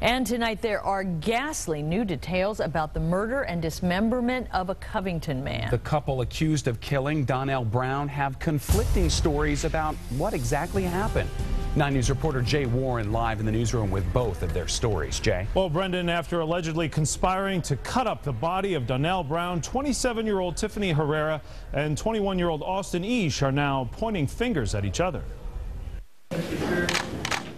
And tonight there are ghastly new details about the murder and dismemberment of a Covington man. The couple accused of killing Donnell Brown have conflicting stories about what exactly happened. 9 News reporter Jay Warren live in the newsroom with both of their stories. Jay? Well, Brendan, after allegedly conspiring to cut up the body of Donnell Brown, 27-year-old Tiffany Herrera and 21-year-old Austin Eash are now pointing fingers at each other.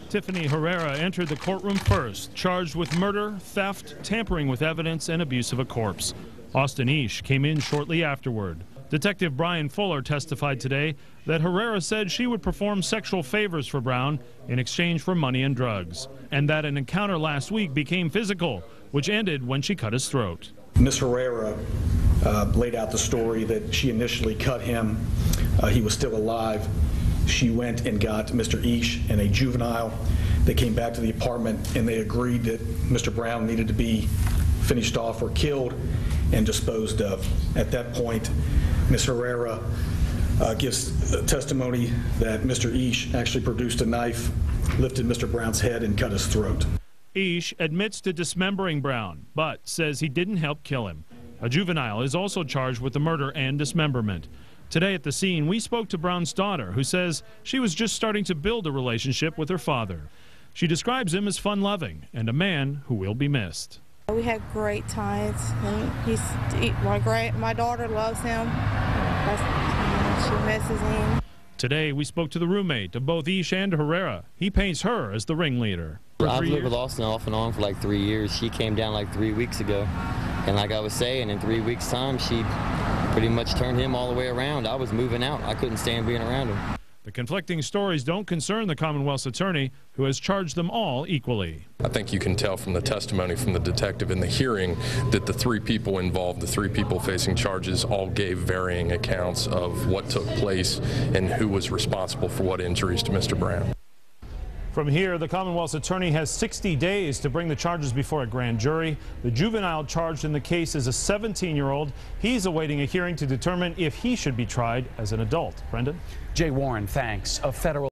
Tiffany Herrera entered the courtroom first, charged with murder, theft, tampering with evidence, and abuse of a corpse. Austin Eash came in shortly afterward. Detective Brian Fuller testified today that Herrera said she would perform sexual favors for Brown in exchange for money and drugs, and that an encounter last week became physical, which ended when she cut his throat. Ms. Herrera laid out the story that she initially cut him. He was still alive. She went and got Mr. Eash and a juvenile. They came back to the apartment and they agreed that Mr. Brown needed to be finished off or killed and disposed of. At that point, Ms. Herrera gives testimony that Mr. Eash actually produced a knife, lifted Mr. Brown's head, and cut his throat. Eash admits to dismembering Brown, but says he didn't help kill him. A juvenile is also charged with the murder and dismemberment. Today at the scene, we spoke to Brown's daughter, who says she was just starting to build a relationship with her father. She describes him as fun-loving and a man who will be missed. We had great times, and my daughter loves him. She misses him. Today, we spoke to the roommate of both Eash and Herrera. He paints her as the ringleader. I've lived with Austin off and on for like 3 years. She came down like 3 weeks ago. And like I was saying, in 3 weeks' time, she pretty much turned him all the way around. I was moving out. I couldn't stand being around him. The conflicting stories don't concern the Commonwealth's attorney, who has charged them all equally. I think you can tell from the testimony from the detective in the hearing that the 3 people involved, the 3 people facing charges, all gave varying accounts of what took place and who was responsible for what injuries to Mr. Brown. From here, the Commonwealth's attorney has 60 days to bring the charges before a grand jury. The juvenile charged in the case is a 17-year-old. He's awaiting a hearing to determine if he should be tried as an adult. Brendan? Jay Warren, thanks. A federal